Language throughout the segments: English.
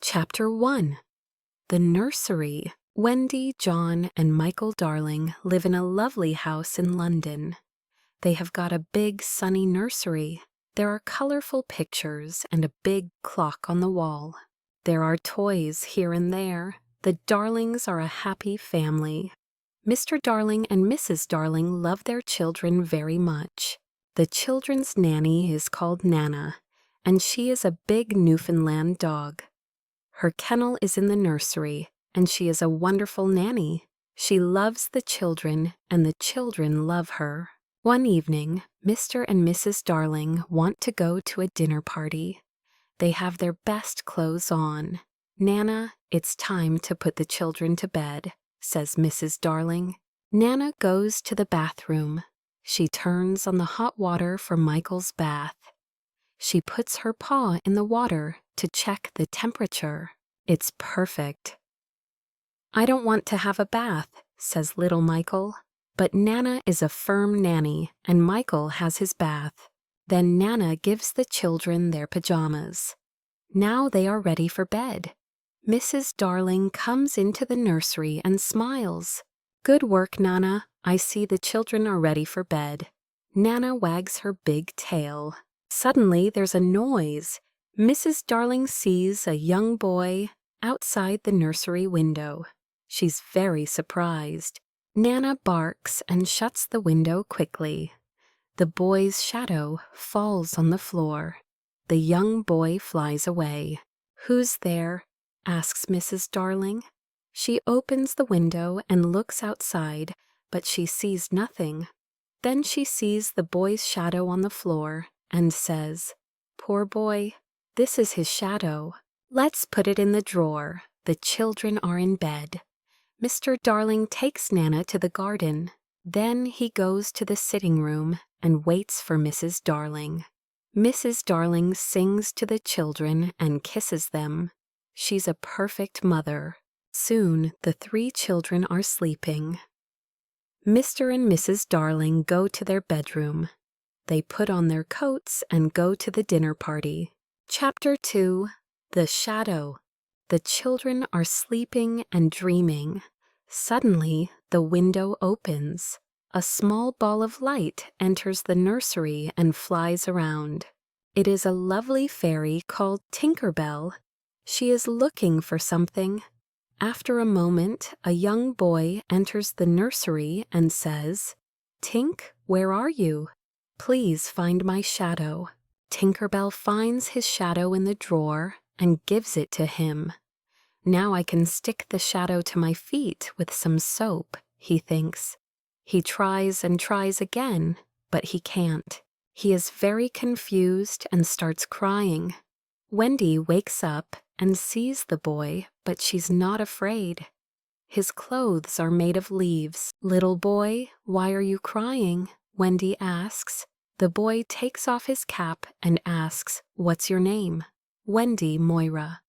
Chapter 1. The Nursery. Wendy, John, and Michael Darling live in a lovely house in London. They have got a big, sunny nursery. There are colorful pictures and a big clock on the wall. There are toys here and there. The Darlings are a happy family. Mr. Darling and Mrs. Darling love their children very much. The children's nanny is called Nana, and she is a big Newfoundland dog. Her kennel is in the nursery, and she is a wonderful nanny. She loves the children, and the children love her. One evening, Mr. and Mrs. Darling want to go to a dinner party. They have their best clothes on. "Nana, it's time to put the children to bed," says Mrs. Darling. Nana goes to the bathroom. She turns on the hot water for Michael's bath. She puts her paw in the water to check the temperature. It's perfect. "I don't want to have a bath," says little Michael. But Nana is a firm nanny, and Michael has his bath. Then Nana gives the children their pajamas. Now they are ready for bed. Mrs. Darling comes into the nursery and smiles. "Good work, Nana. I see the children are ready for bed." Nana wags her big tail. Suddenly there's a noise. Mrs. Darling sees a young boy outside the nursery window. She's very surprised. Nana barks and shuts the window quickly. The boy's shadow falls on the floor. The young boy flies away. "Who's there?" asks Mrs. Darling. She opens the window and looks outside, but she sees nothing. Then she sees the boy's shadow on the floor and says, "Poor boy, this is his shadow. Let's put it in the drawer. The children are in bed." Mr. Darling takes Nana to the garden. Then he goes to the sitting room and waits for Mrs. Darling. Mrs. Darling sings to the children and kisses them. She's a perfect mother. Soon the 3 children are sleeping. Mr. and Mrs. Darling go to their bedroom. They put on their coats and go to the dinner party. Chapter 2. The Shadow. The children are sleeping and dreaming. Suddenly, the window opens. A small ball of light enters the nursery and flies around. It is a lovely fairy called Tinker Bell. She is looking for something. After a moment, a young boy enters the nursery and says, "Tink, where are you? Please find my shadow." Tinker Bell finds his shadow in the drawer and gives it to him. "Now I can stick the shadow to my feet with some soap," he thinks. He tries and tries again, but he can't. He is very confused and starts crying. Wendy wakes up and sees the boy, but she's not afraid. His clothes are made of leaves. "Little boy, why are you crying?" Wendy asks. The boy takes off his cap and asks, "What's your name?" "Wendy Moira."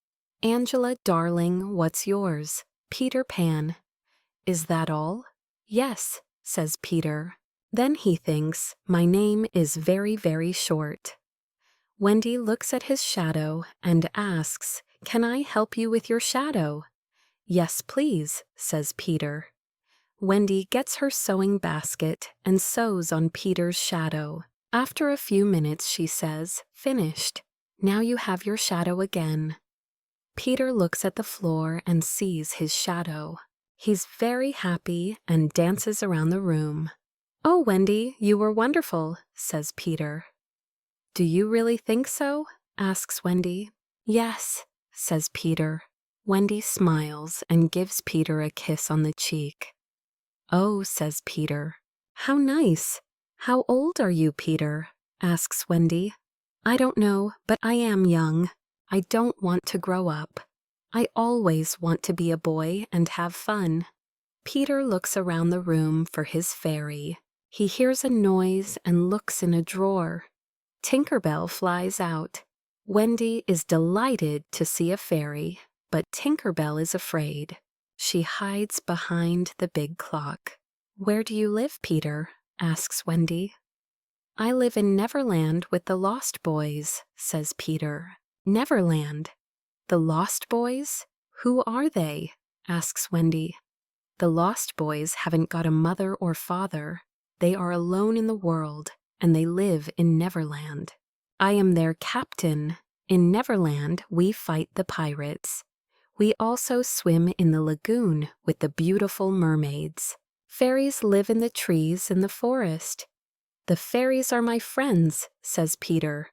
"Angela Darling, what's yours?" "Peter Pan." "Is that all?" "Yes," says Peter. Then he thinks, "My name is very, very short." Wendy looks at his shadow and asks, "Can I help you with your shadow?" "Yes, please," says Peter. Wendy gets her sewing basket and sews on Peter's shadow. After a few minutes, she says, "Finished. Now you have your shadow again." Peter looks at the floor and sees his shadow. He's very happy and dances around the room. "Oh, Wendy, you were wonderful," says Peter. "Do you really think so?" asks Wendy. "Yes," says Peter. Wendy smiles and gives Peter a kiss on the cheek. "Oh," says Peter. "How nice. How old are you, Peter?" asks Wendy. "I don't know, but I am young. I don't want to grow up. I always want to be a boy and have fun." Peter looks around the room for his fairy. He hears a noise and looks in a drawer. Tinker Bell flies out. Wendy is delighted to see a fairy, but Tinker Bell is afraid. She hides behind the big clock. "Where do you live, Peter?" asks Wendy. "I live in Neverland with the Lost Boys," says Peter. "Neverland." The Lost Boys? Who are they? Asks Wendy. The Lost Boys haven't got a mother or father. They are alone in the world, and they live in Neverland. I am their captain. In Neverland, we fight the pirates. We also swim in the lagoon with the beautiful mermaids. Fairies live in the trees in the forest. The fairies are my friends, says Peter.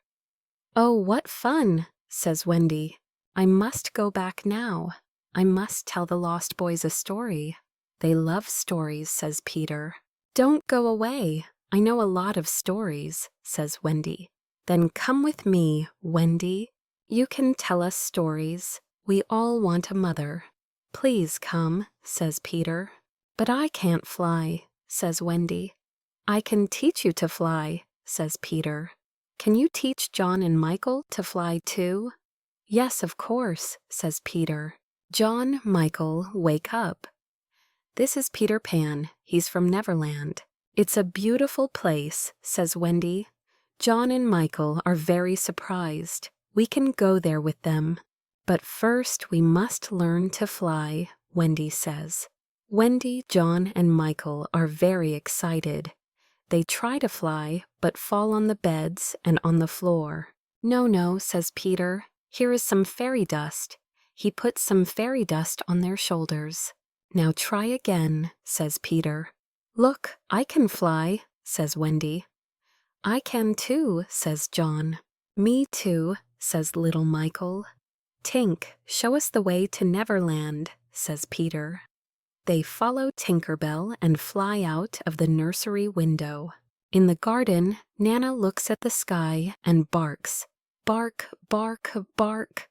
Oh, what fun, says Wendy. I must go back now. I must tell the Lost Boys a story. They love stories, says Peter. Don't go away. I know a lot of stories, says Wendy. Then come with me, Wendy. You can tell us stories. We all want a mother. Please come, says Peter. But I can't fly, says Wendy. I can teach you to fly, says Peter. Can you teach John and Michael to fly too? Yes, of course, says Peter. John, Michael, wake up. This is Peter Pan. He's from Neverland. It's a beautiful place, says Wendy. John and Michael are very surprised. We can go there with them. But first we must learn to fly, Wendy says. Wendy, John, and Michael are very excited. They try to fly, but fall on the beds and on the floor. No, says Peter. Here is some fairy dust. He puts some fairy dust on their shoulders. Now try again, says Peter. Look, I can fly, says Wendy. I can too, says John. Me too, says little Michael. Tink, show us the way to Neverland, says Peter. They follow Tinker Bell and fly out of the nursery window. In the garden, Nana looks at the sky and barks. Bark, bark, bark.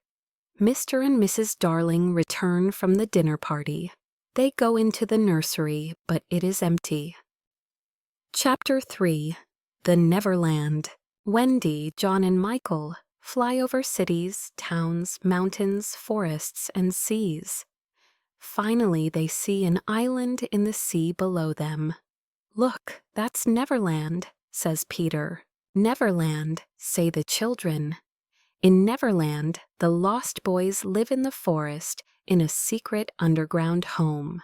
Mr. and Mrs. Darling return from the dinner party. They go into the nursery, but it is empty. Chapter 3. The Neverland. Wendy, John, and Michael fly over cities, towns, mountains, forests, and seas. Finally, they see an island in the sea below them. Look, that's Neverland, says Peter. Neverland, say the children. In Neverland, the Lost Boys live in the forest in a secret underground home.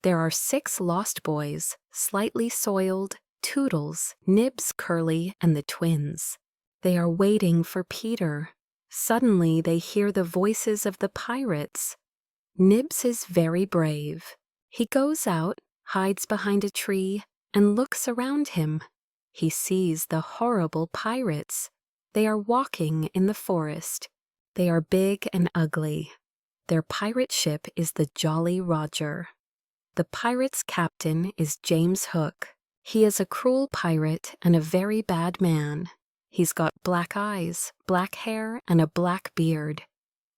There are 6 Lost Boys, Slightly Soiled, Toodles, Nibs, Curly, and the twins. They are waiting for Peter. Suddenly, they hear the voices of the pirates. Nibs is very brave. He goes out, hides behind a tree, and looks around him. He sees the horrible pirates. They are walking in the forest. They are big and ugly. Their pirate ship is the Jolly Roger. The pirates' captain is James Hook. He is a cruel pirate and a very bad man. He's got black eyes, black hair, and a black beard.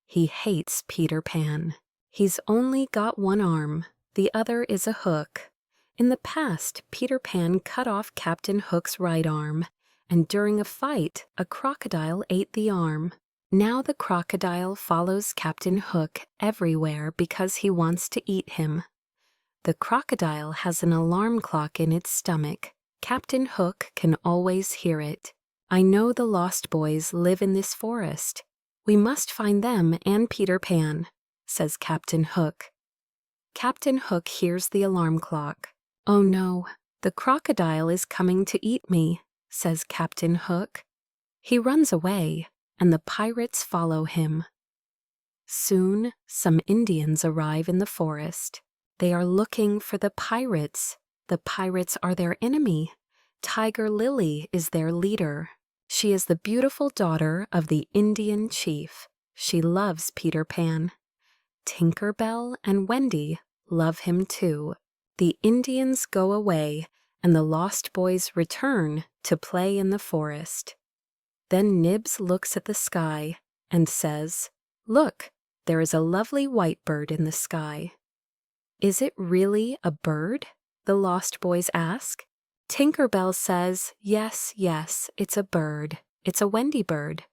He hates Peter Pan. He's only got one arm. The other is a hook. In the past, Peter Pan cut off Captain Hook's right arm, and during a fight, a crocodile ate the arm. Now the crocodile follows Captain Hook everywhere because he wants to eat him. The crocodile has an alarm clock in its stomach. Captain Hook can always hear it. I know the Lost Boys live in this forest. We must find them and Peter Pan, says Captain Hook. Captain Hook hears the alarm clock. Oh no, the crocodile is coming to eat me, says Captain Hook. He runs away, and the pirates follow him. Soon, some Indians arrive in the forest. They are looking for the pirates. The pirates are their enemy. Tiger Lily is their leader. She is the beautiful daughter of the Indian chief. She loves Peter Pan. Tinker Bell and Wendy love him too. The Indians go away, and the Lost Boys return to play in the forest. Then Nibs looks at the sky and says, "Look, there is a lovely white bird in the sky." "Is it really a bird?" the Lost Boys ask. Tinker Bell says, yes, it's a bird. It's a Wendy bird.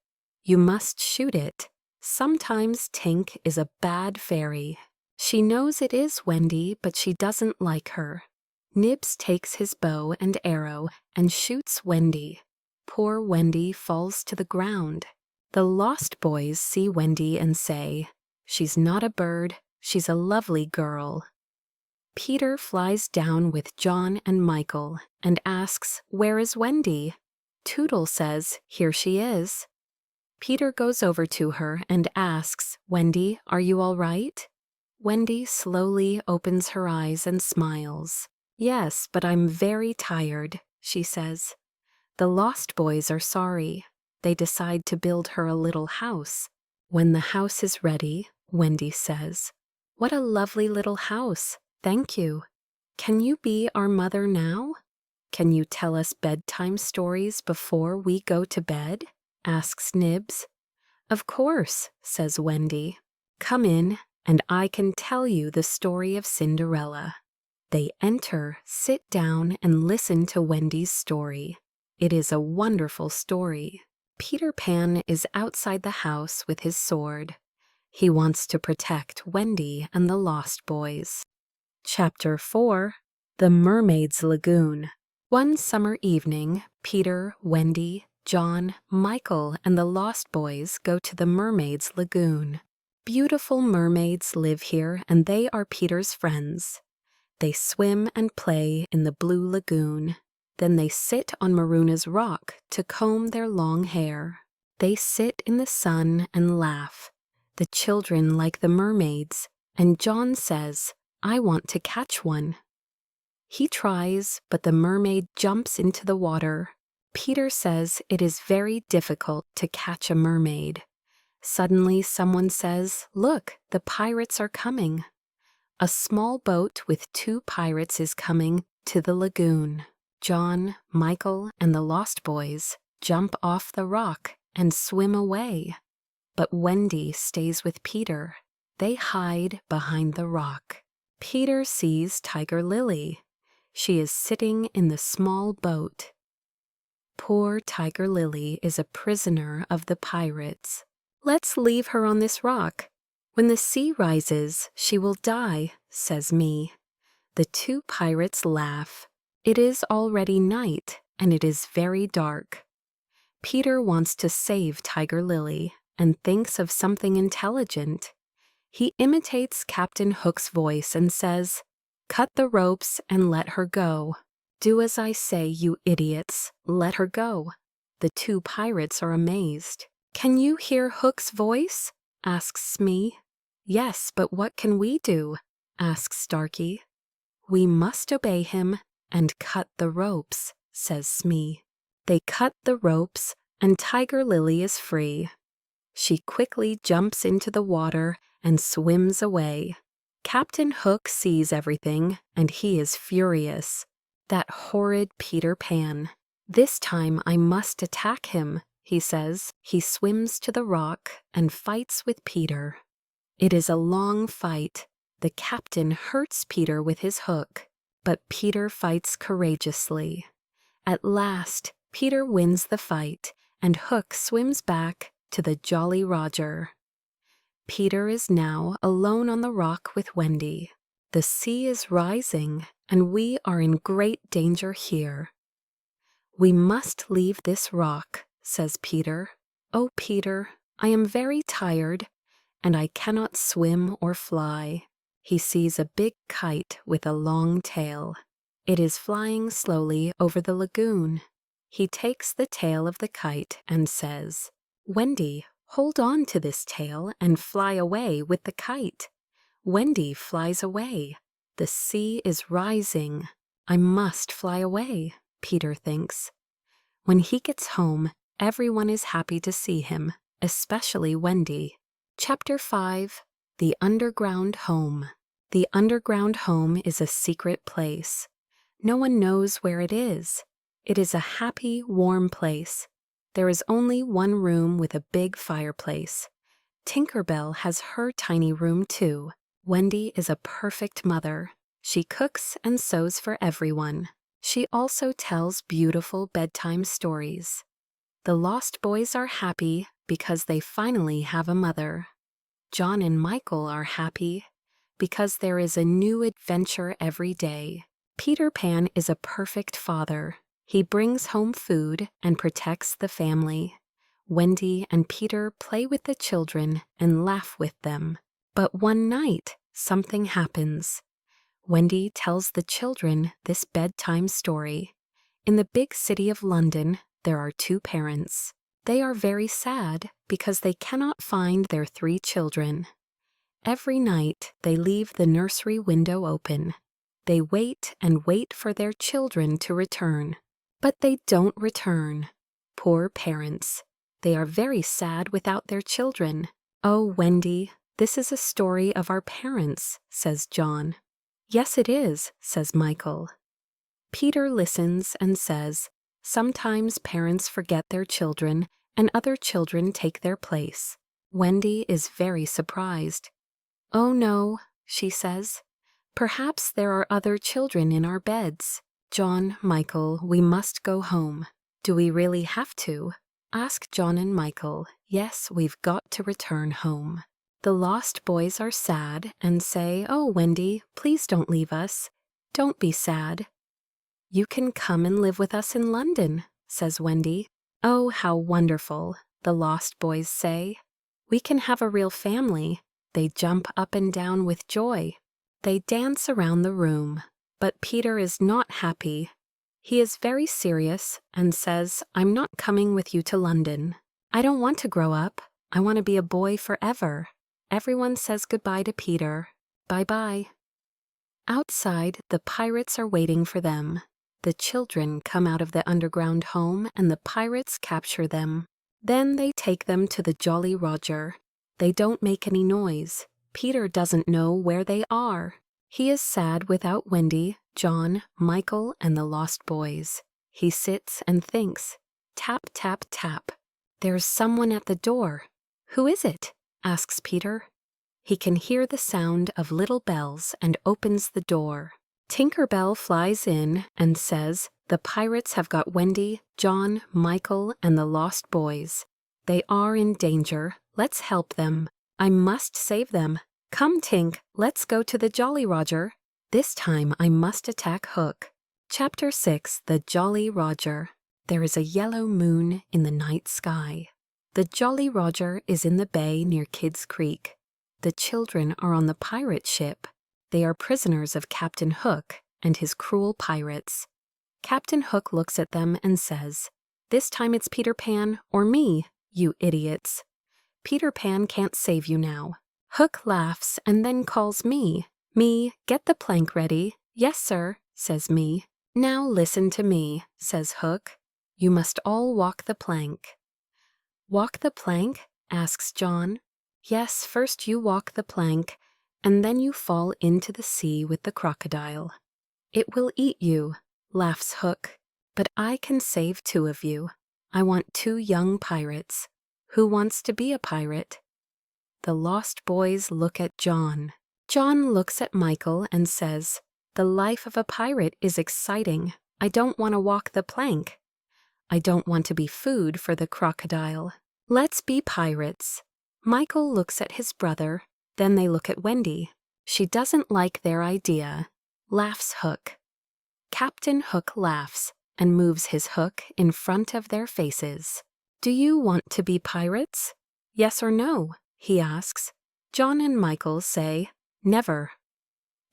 You must shoot it. Sometimes Tink is a bad fairy. She knows it is Wendy, but she doesn't like her. Nibs takes his bow and arrow and shoots Wendy. Poor Wendy falls to the ground. The Lost Boys see Wendy and say, "She's not a bird, she's a lovely girl." Peter flies down with John and Michael and asks, "Where is Wendy?" Toodle says, "Here she is." Peter goes over to her and asks, "Wendy, are you all right?" Wendy slowly opens her eyes and smiles. "Yes, but I'm very tired," she says. The Lost Boys are sorry. They decide to build her a little house. When the house is ready, Wendy says, "What a lovely little house. Thank you. Can you be our mother now? Can you tell us bedtime stories before we go to bed?" asks Nibs. "Of course," says Wendy. "Come in, and I can tell you the story of Cinderella." They enter, sit down, and listen to Wendy's story. It is a wonderful story. Peter Pan is outside the house with his sword. He wants to protect Wendy and the Lost Boys. Chapter 4: The Mermaid's Lagoon. One summer evening, Peter, Wendy, John, Michael, and the Lost Boys go to the Mermaid's Lagoon. Beautiful mermaids live here, and they are Peter's friends. They swim and play in the blue lagoon. Then they sit on Maruna's rock to comb their long hair. They sit in the sun and laugh. The children like the mermaids, and John says, "I want to catch one." He tries, but the mermaid jumps into the water. Peter says it is very difficult to catch a mermaid. Suddenly someone says, "Look, the pirates are coming." A small boat with 2 pirates is coming to the lagoon. John, Michael, and the Lost Boys jump off the rock and swim away. But Wendy stays with Peter. They hide behind the rock. Peter sees Tiger Lily. She is sitting in the small boat. Poor Tiger Lily is a prisoner of the pirates. "Let's leave her on this rock. When the sea rises, she will die," says Me. The 2 pirates laugh. It is already night, and it is very dark. Peter wants to save Tiger Lily and thinks of something intelligent. He imitates Captain Hook's voice and says, "Cut the ropes and let her go." "Do as I say, you idiots. Let her go." The 2 pirates are amazed. "Can you hear Hook's voice?" asks Smee. "Yes, but what can we do?" asks Starkey. "We must obey him and cut the ropes," says Smee. They cut the ropes, and Tiger Lily is free. She quickly jumps into the water and swims away. Captain Hook sees everything, and he is furious. That horrid Peter Pan. "This time I must attack him," he says. He swims to the rock and fights with Peter. It is a long fight. The captain hurts Peter with his hook, but Peter fights courageously. At last, Peter wins the fight, and Hook swims back to the Jolly Roger. Peter is now alone on the rock with Wendy. The sea is rising, and we are in great danger here. "We must leave this rock," says Peter. "Oh, Peter, I am very tired, and I cannot swim or fly." He sees a big kite with a long tail. It is flying slowly over the lagoon. He takes the tail of the kite and says, "Wendy, hold on to this tail and fly away with the kite." Wendy flies away. The sea is rising. "I must fly away," Peter thinks. When he gets home, everyone is happy to see him, especially Wendy. Chapter 5: The Underground Home. The underground home is a secret place. No one knows where it is. It is a happy, warm place. There is only one room with a big fireplace. Tinker Bell has her tiny room too. Wendy is a perfect mother. She cooks and sews for everyone. She also tells beautiful bedtime stories. The Lost Boys are happy because they finally have a mother. John and Michael are happy because there is a new adventure every day. Peter Pan is a perfect father. He brings home food and protects the family. Wendy and Peter play with the children and laugh with them. But one night, something happens. Wendy tells the children this bedtime story. In the big city of London, there are two parents. They are very sad because they cannot find their 3 children. Every night, they leave the nursery window open. They wait and wait for their children to return. But they don't return. Poor parents. They are very sad without their children. "Oh, Wendy, this is a story of our parents," says John. "Yes, it is," says Michael. Peter listens and says, "Sometimes parents forget their children and other children take their place." Wendy is very surprised. "Oh no," she says. "Perhaps there are other children in our beds. John, Michael, we must go home." "Do we really have to?" ask John and Michael. "Yes, we've got to return home." The lost boys are sad and say, "Oh, Wendy, please don't leave us. Don't be sad." "You can come and live with us in London," says Wendy. "Oh, how wonderful," the lost boys say. "We can have a real family." They jump up and down with joy. They dance around the room, but Peter is not happy. He is very serious and says, "I'm not coming with you to London. I don't want to grow up. I want to be a boy forever." Everyone says goodbye to Peter. Bye-bye. Outside, the pirates are waiting for them. The children come out of the underground home and the pirates capture them. Then they take them to the Jolly Roger. They don't make any noise. Peter doesn't know where they are. He is sad without Wendy, John, Michael, and the lost boys. He sits and thinks. Tap, tap, tap. There's someone at the door. "Who is it?" asks Peter. He can hear the sound of little bells and opens the door. Tinker Bell flies in and says, "The pirates have got Wendy, John, Michael, and the lost boys. They are in danger. Let's help them. I must save them. Come, Tink, let's go to the Jolly Roger. This time I must attack Hook." Chapter 6: The Jolly Roger. There is a yellow moon in the night sky. The Jolly Roger is in the bay near Kidd's Creek. The children are on the pirate ship. They are prisoners of Captain Hook and his cruel pirates. Captain Hook looks at them and says, "This time it's Peter Pan or me, you idiots. Peter Pan can't save you now." Hook laughs and then calls me. "Me, get the plank ready." "Yes, sir," says me. "Now listen to me," says Hook. "You must all walk the plank." "Walk the plank?" asks John. "Yes, first you walk the plank, and then you fall into the sea with the crocodile. It will eat you," laughs Hook. "But I can save 2 of you. I want 2 young pirates. Who wants to be a pirate?" The lost boys look at John. John looks at Michael and says, "The life of a pirate is exciting. I don't want to walk the plank. I don't want to be food for the crocodile. Let's be pirates." Michael looks at his brother. Then they look at Wendy. She doesn't like their idea. Laughs Hook. Captain Hook laughs and moves his hook in front of their faces. "Do you want to be pirates? Yes or no?" he asks. John and Michael say, "Never."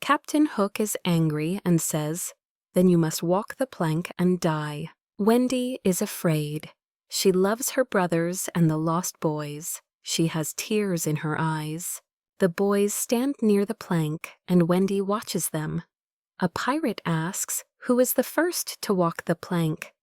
Captain Hook is angry and says, "Then you must walk the plank and die." Wendy is afraid. She loves her brothers and the lost boys. She has tears in her eyes. The boys stand near the plank and Wendy watches them. A pirate asks, "Who is the first to walk the plank?"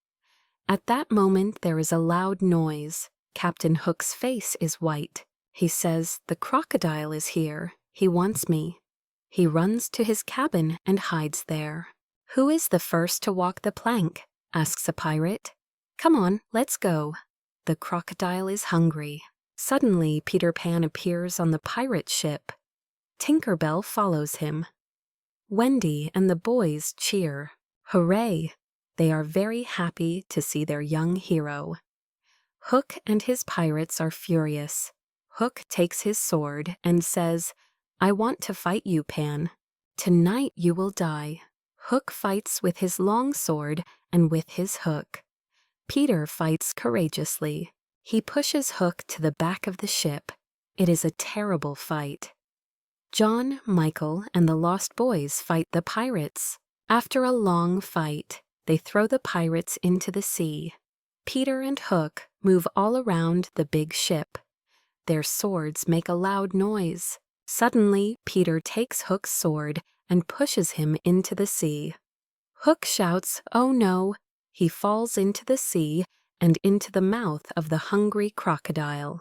At that moment there is a loud noise. Captain Hook's face is white. He says, "The crocodile is here. He wants me." He runs to his cabin and hides there. "Who is the first to walk the plank?" asks a pirate. "Come on, let's go." The crocodile is hungry. Suddenly Peter Pan appears on the pirate ship. Tinker Bell follows him. Wendy and the boys cheer. Hooray! They are very happy to see their young hero. Hook and his pirates are furious. Hook takes his sword and says, "I want to fight you, Pan. Tonight you will die." Hook fights with his long sword and with his hook. Peter fights courageously. He pushes Hook to the back of the ship. It is a terrible fight. John, Michael, and the Lost Boys fight the pirates. After a long fight, they throw the pirates into the sea. Peter and Hook move all around the big ship. Their swords make a loud noise. Suddenly, Peter takes Hook's sword and pushes him into the sea. Hook shouts, "Oh no!" He falls into the sea and into the mouth of the hungry crocodile.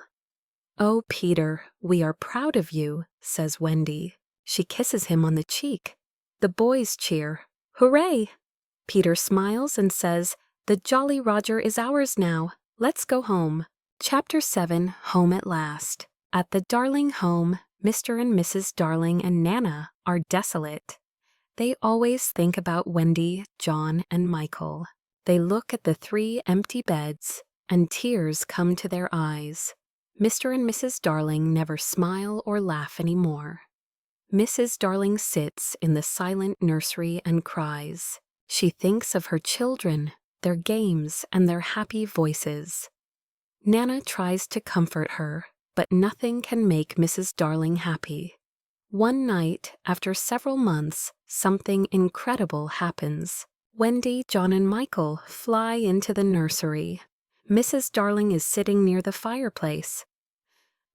"Oh, Peter, we are proud of you," says Wendy. She kisses him on the cheek. The boys cheer. "Hooray!" Peter smiles and says, "The Jolly Roger is ours now. Let's go home." Chapter 7, Home at Last. At the Darling home, Mr. and Mrs. Darling and Nana are desolate. They always think about Wendy, John, and Michael. They look at the 3 empty beds, and tears come to their eyes. Mr. and Mrs. Darling never smile or laugh anymore. Mrs. Darling sits in the silent nursery and cries. She thinks of her children, their games, and their happy voices. Nana tries to comfort her, but nothing can make Mrs. Darling happy. One night, after several months, something incredible happens. Wendy, John, and Michael fly into the nursery. Mrs. Darling is sitting near the fireplace.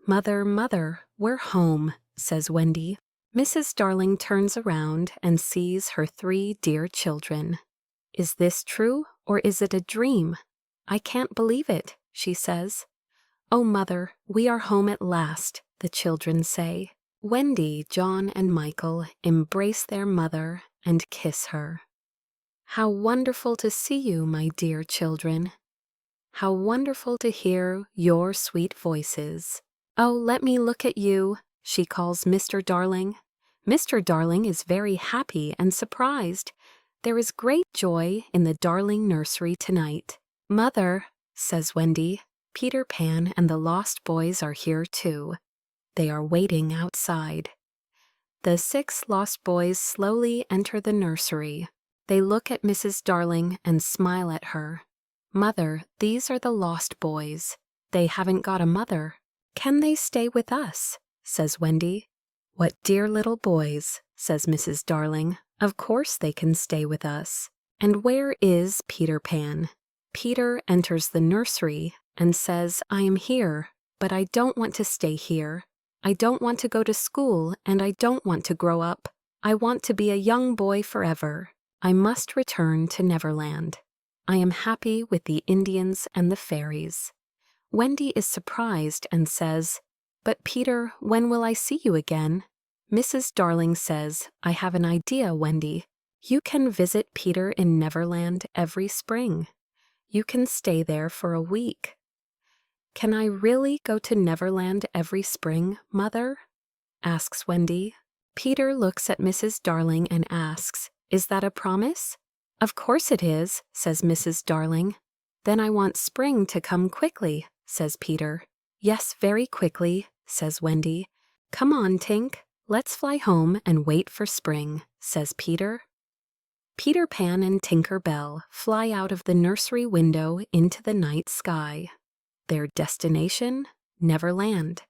"Mother, Mother, we're home," says Wendy. Mrs. Darling turns around and sees her 3 dear children. "Is this true, or is it a dream? I can't believe it," she says. "Oh, Mother, we are home at last," the children say. Wendy, John, and Michael embrace their mother and kiss her. "How wonderful to see you, my dear children. How wonderful to hear your sweet voices. Oh, let me look at you," she calls Mr. Darling. Mr. Darling is very happy and surprised. There is great joy in the Darling nursery tonight. "Mother," says Wendy, "Peter Pan and the Lost Boys are here too. They are waiting outside." The 6 Lost Boys slowly enter the nursery. They look at Mrs. Darling and smile at her. "Mother, these are the Lost Boys. They haven't got a mother. Can they stay with us?" says Wendy. "What dear little boys," says Mrs. Darling. "Of course they can stay with us." "And where is Peter Pan?" Peter enters the nursery and says, "I am here, but I don't want to stay here. I don't want to go to school, and I don't want to grow up. I want to be a young boy forever. I must return to Neverland. I am happy with the Indians and the fairies." Wendy is surprised and says, "But Peter, when will I see you again?" Mrs. Darling says, "I have an idea, Wendy. You can visit Peter in Neverland every spring. You can stay there for a week." "Can I really go to Neverland every spring, Mother?" asks Wendy. Peter looks at Mrs. Darling and asks, "Is that a promise?" "Of course it is," says Mrs. Darling. "Then I want spring to come quickly," says Peter. "Yes, very quickly," says Wendy. "Come on, Tink. Let's fly home and wait for spring," says Peter. Peter Pan and Tinker Bell fly out of the nursery window into the night sky. Their destination? Neverland.